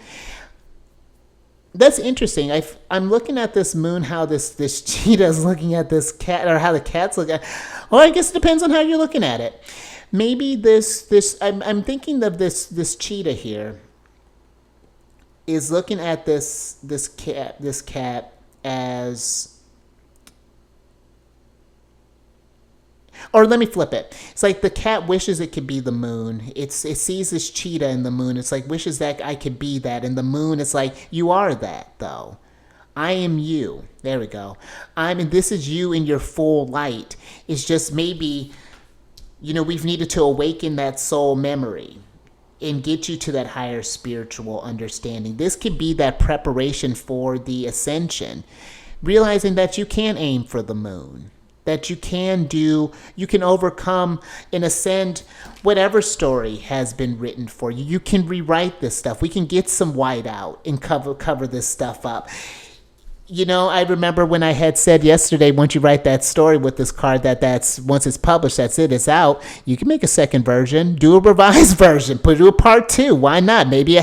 A: That's interesting. I'm looking at this moon, how this cheetah is looking at this cat, or how the cat's looking at. Well, I guess it depends on how you're looking at it. Maybe I'm thinking of this cheetah here is looking at this cat as. Or let me flip it. It's like the cat wishes it could be the moon. It sees this cheetah in the moon. It's like wishes that I could be that. And the moon is like, you are that, though. I am you. There we go. This is you in your full light. It's just maybe, you know, we've needed to awaken that soul memory and get you to that higher spiritual understanding. This could be that preparation for the ascension. Realizing that you can aim for the moon. That you can overcome and ascend whatever story has been written for you. You can rewrite this stuff. We can get some white out and cover this stuff up. You know, I remember when I had said yesterday, once you write that story with this card, that's once it's published, that's it, it's out. You can make a second version, do a revised version, do a part 2. Why not? Maybe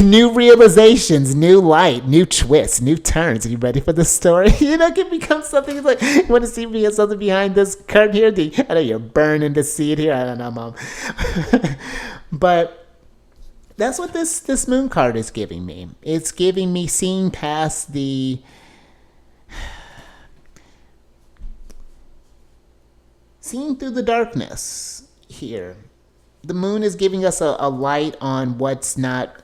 A: new realizations, new light, new twists, new turns. Are you ready for the story? You know, it can become something like, you want to see something behind this curtain here? I know you're burning to see it here. I don't know, Mom. But that's what this moon card is giving me. It's giving me seeing past seeing through the darkness here. The moon is giving us a light on what's not,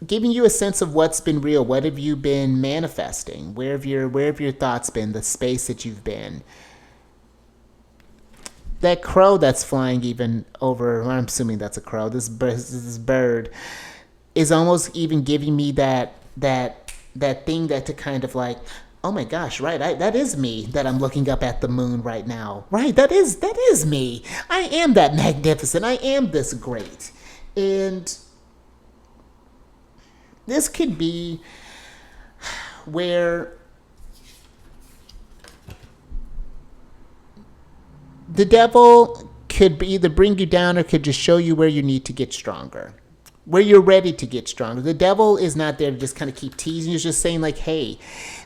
A: giving you a sense of what's been real. What have you been manifesting? Where have your thoughts been? The space that you've been. That crow that's flying even over, I'm assuming that's a crow. This bird is almost even giving me that thing that to kind of like, oh my gosh, right? That is me that I'm looking up at the moon right now. Right? That is me. I am that magnificent. I am this great. And this could be where the devil could either bring you down or could just show you where you need to get stronger, where you're ready to get stronger. The devil is not there to just kind of keep teasing you. He's just saying like, hey,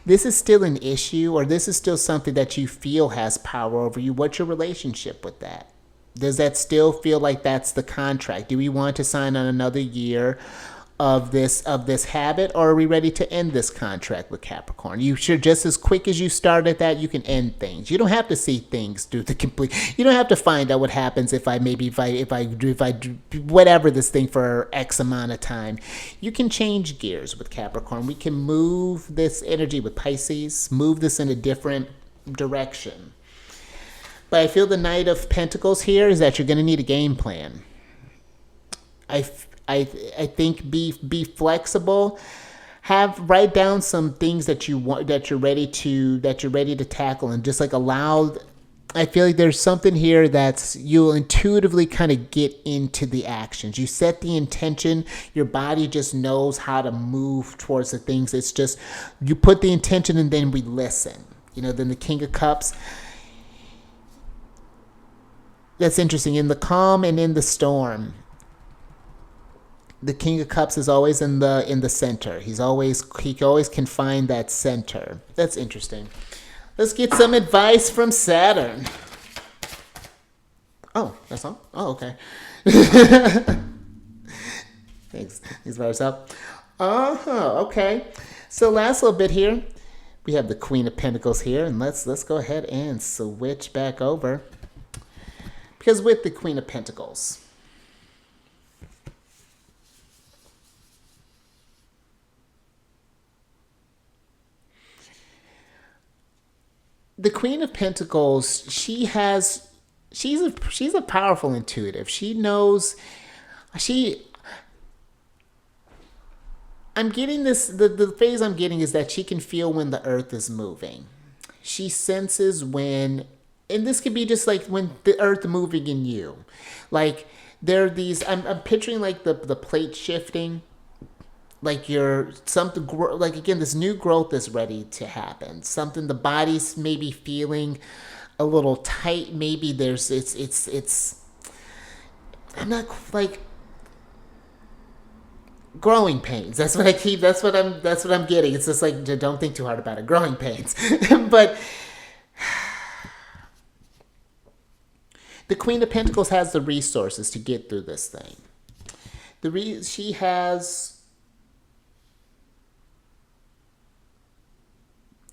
A: this is still an issue, or this is still something that you feel has power over you. What's your relationship with that? Does that still feel like that's the contract? Do we want to sign on another year this habit, or are we ready to end this contract with Capricorn? You should, just as quick as you started that, you can end things. You don't have to see things through the complete. You don't have to find out what happens if I do whatever this thing for X amount of time. You can change gears with Capricorn. We can move this energy with Pisces, move this in a different direction. But I feel the Knight of Pentacles here is that you're going to need a game plan. I think be flexible. Write down some things that you want, that you're ready to tackle, and just like allow. I feel like there's something here that's, you'll intuitively kind of get into the actions. You set the intention. Your body just knows how to move towards the things. It's just you put the intention and then we listen. Then the King of Cups. That's interesting. In the calm and in the storm, the King of Cups is always in the center. He always can find that center. That's interesting. Let's get some advice from Saturn. Oh, that's all? Oh, okay. Thanks for yourself. Okay. So last little bit here, we have the Queen of Pentacles here, and let's go ahead and switch back over. Because with the Queen of Pentacles, the Queen of Pentacles, she's a powerful intuitive. She knows, I'm getting this, the phase I'm getting is that she can feel when the earth is moving. She senses when, and this could be just like when the earth moving in you. Like there are these, I'm picturing like the plate shifting. Like like again, this new growth is ready to happen. Something, the body's maybe feeling a little tight. Maybe there's, I'm not like growing pains. That's what I'm getting. It's just like, don't think too hard about it. Growing pains. But the Queen of Pentacles has the resources to get through this thing. She has.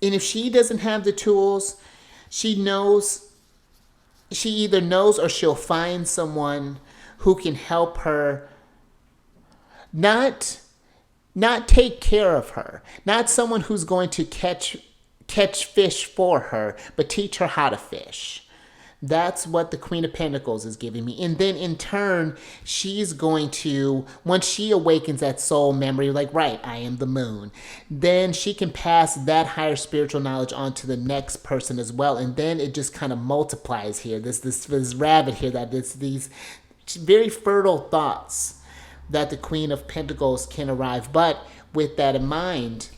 A: And if she doesn't have the tools, she either knows or she'll find someone who can help her not take care of her. Not someone who's going to catch fish for her, but teach her how to fish. That's what the Queen of Pentacles is giving me. And then in turn, she's going to, once she awakens that soul memory, like, right, I am the moon, then she can pass that higher spiritual knowledge on to the next person as well. And then it just kind of multiplies here. This rabbit here, that it's these very fertile thoughts that the Queen of Pentacles can arrive. But with that in mind,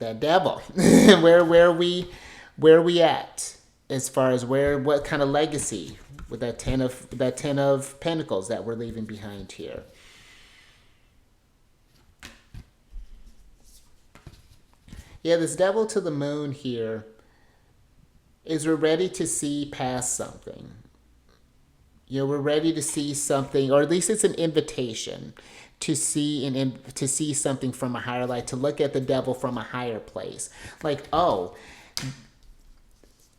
A: that devil, where are we at as far as what kind of legacy with that 10 of Pentacles that we're leaving behind here? Yeah, this devil to the moon here is we're ready to see past something. We're ready to see something, or at least it's an invitation to see something from a higher light, to look at the devil from a higher place. Like, oh,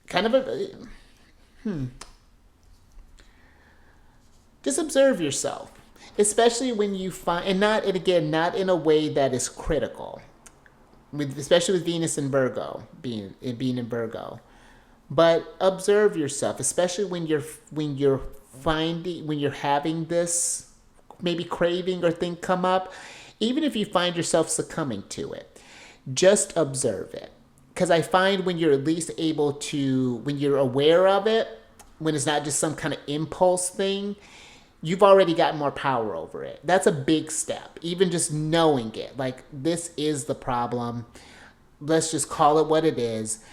A: kind of just observe yourself, especially when you find, and not in a way that is critical, especially with Venus and Virgo being in Virgo, but observe yourself, especially when you're having this maybe craving or thing come up. Even if you find yourself succumbing to it, just observe it. Because I find when you're at least able to, when you're aware of it, when it's not just some kind of impulse thing, you've already got more power over it. That's a big step. Even just knowing it. Like, this is the problem. Let's just call it what it is.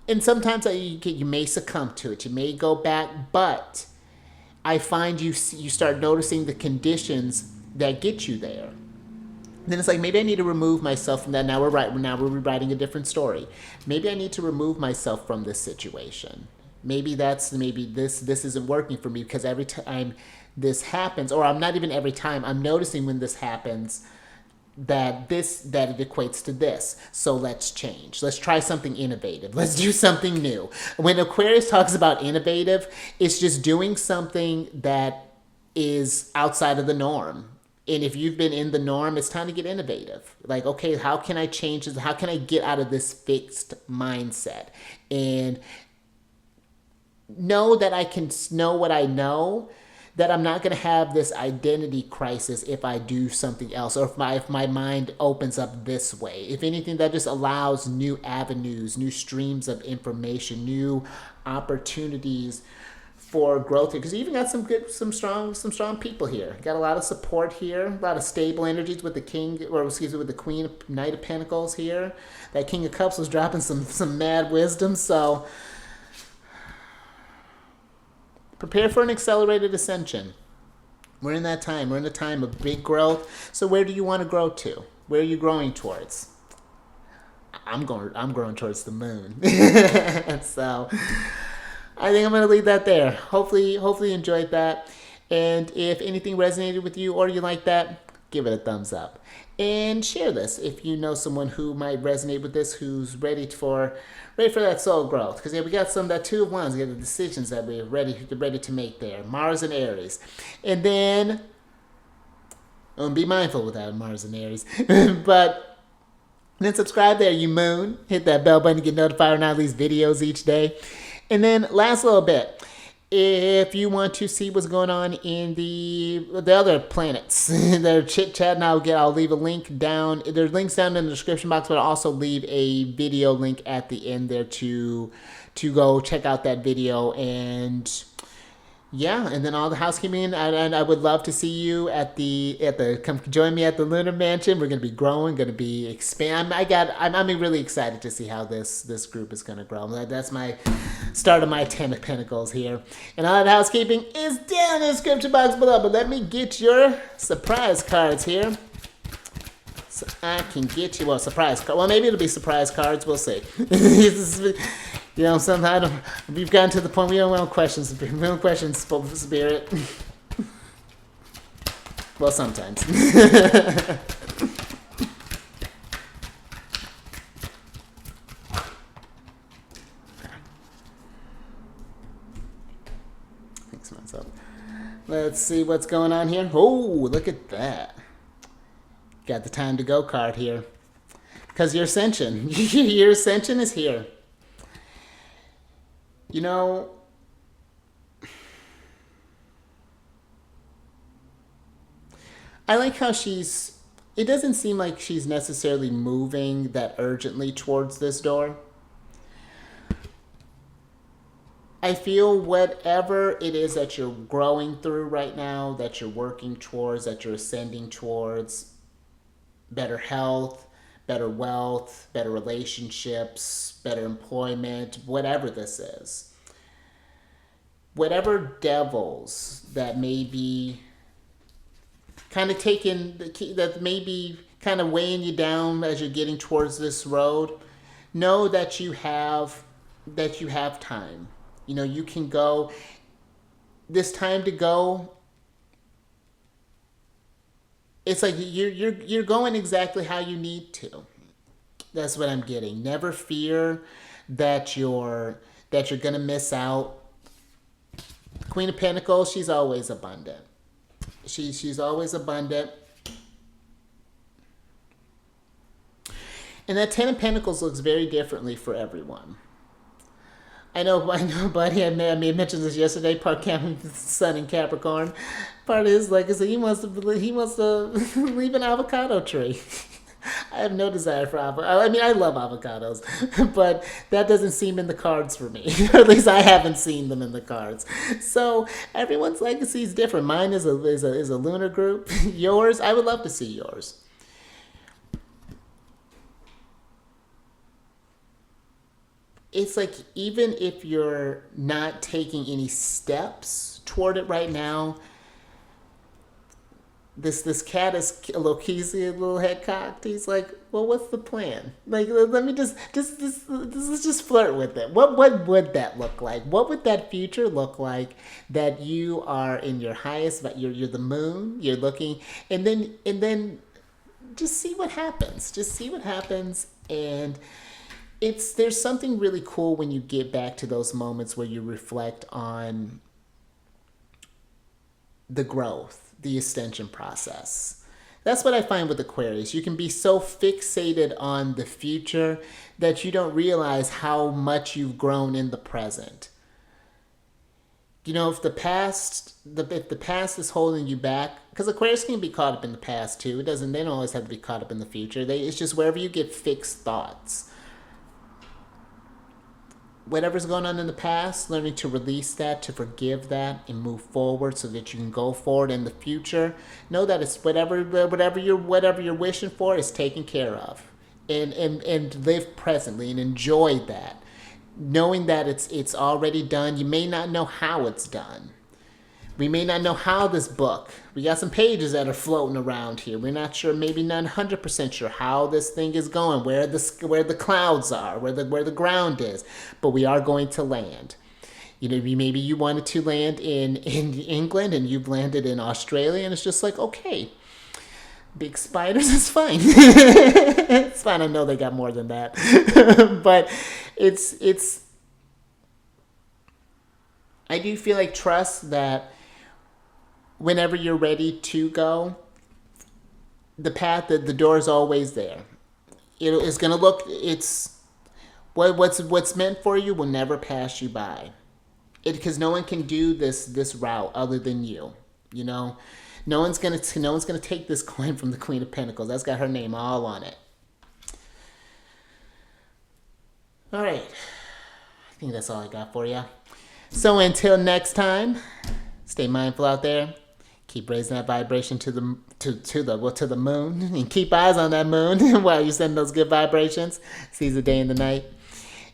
A: And sometimes you may succumb to it. You may go back. But I find you start noticing the conditions that get you there. Then it's like, maybe I need to remove myself from that. Now we're rewriting a different story. Maybe I need to remove myself from this situation. Maybe this isn't working for me, because every time this happens, or I'm not even every time, I'm noticing when this happens that it equates to this. So let's change. Let's try something innovative. Let's do something new. When Aquarius talks about innovative, it's just doing something that is outside of the norm. And if you've been in the norm, it's time to get innovative. Like, okay, how can I change this? How can I get out of this fixed mindset? And know that I can know what I know, that I'm not going to have this identity crisis if I do something else, or if my mind opens up this way. If anything, that just allows new avenues, new streams of information, new opportunities for growth here. Because you even got some strong people here. Got a lot of support here, a lot of stable energies with the king, or excuse me, with the queen, knight of pentacles here. That king of cups was dropping some mad wisdom. So prepare for an accelerated ascension. We're in that time. We're in a time of big growth. So where do you want to grow to? Where are you growing towards? I'm growing towards the moon. So I think I'm going to leave that there. Hopefully you enjoyed that. And if anything resonated with you or you like that, give it a thumbs up. And share this if you know someone who might resonate with this, who's ready for that soul growth. Because we got that 2 of Wands, we got the decisions that we're ready to make there. Mars and Aries. And then, be mindful with that, Mars and Aries. But then subscribe there, you moon. Hit that bell button to get notified when I release videos each day. And then last little bit, if you want to see what's going on in the other planets, they're chit-chatting. I'll leave a link down. There's links down in the description box, but I'll also leave a video link at the end there to go check out that video. And yeah, and then all the housekeeping, and I would love to see you come join me at the Lunar Mansion. We're gonna be growing, gonna be expand. I'm really excited to see how this group is gonna grow. That's my start of my 10 of Pentacles here, and all that housekeeping is down in the description box below. But let me get your surprise cards here, so I can get you surprise card. Well, maybe it'll be surprise cards. We'll see. You know, sometimes we've gotten to the point we don't question spirit. We don't question spirit. Well, sometimes. Thanks myself. Let's see what's going on here. Oh, look at that. Got the time to go card here. Because your ascension. Your ascension is here. You know, I like how it doesn't seem like she's necessarily moving that urgently towards this door. I feel whatever it is that you're growing through right now, that you're working towards, that you're ascending towards, better health, better wealth, better relationships, better employment, whatever this is. Whatever devils that may be kind of that may be kind of weighing you down as you're getting towards this road, know that you have time. You know, you can go. This time to go. It's like you're going exactly how you need to. That's what I'm getting. Never fear that you're gonna miss out. Queen of Pentacles, she's always abundant. She's always abundant. And that 10 of Pentacles looks very differently for everyone. I know, buddy. I mentioned this yesterday. Part Sun in Capricorn. Part of his legacy, he wants to leave an avocado tree. I have no desire for avocado. I mean, I love avocados, but that doesn't seem in the cards for me. Or at least I haven't seen them in the cards. So everyone's legacy is different. Mine is a lunar group. Yours, I would love to see yours. It's like, even if you're not taking any steps toward it right now, this cat is a little keysy, a little head cocked. He's like, well, what's the plan? Like, let me let's just flirt with it. What would that look like? What would that future look like that you are in your highest, but you're the moon, you're looking, and then just see what happens. Just see what happens. And there's something really cool when you get back to those moments where you reflect on the growth, the ascension process. That's what I find with Aquarius. You can be so fixated on the future that you don't realize how much you've grown in the present. You know, if the past is holding you back, because Aquarius can be caught up in the past too. They don't always have to be caught up in the future. It's just wherever you get fixed thoughts. Whatever's going on in the past, learning to release that, to forgive that, and move forward so that you can go forward in the future. Know that it's whatever you're wishing for is taken care of, and live presently and enjoy that, knowing that it's already done. You may not know how it's done. We may not know how this book. We got some pages that are floating around here. We're not sure, maybe not 100% sure how this thing is going, where the clouds are, where the ground is. But we are going to land. You know, maybe you wanted to land in England and you've landed in Australia, and it's just like, okay, big spiders is fine. It's fine. I know they got more than that, but it's. I do feel like trust that whenever you're ready to go, the door is always there. It's gonna look. It's what's meant for you will never pass you by. Because no one can do this route other than you. You know, no one's gonna take this coin from the Queen of Pentacles. That's got her name all on it. All right, I think that's all I got for you. So until next time, stay mindful out there. Keep raising that vibration to the moon, and keep eyes on that moon while you send those good vibrations. Seize the day and the night,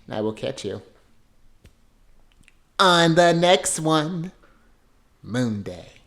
A: and I will catch you on the next one, Moon Day.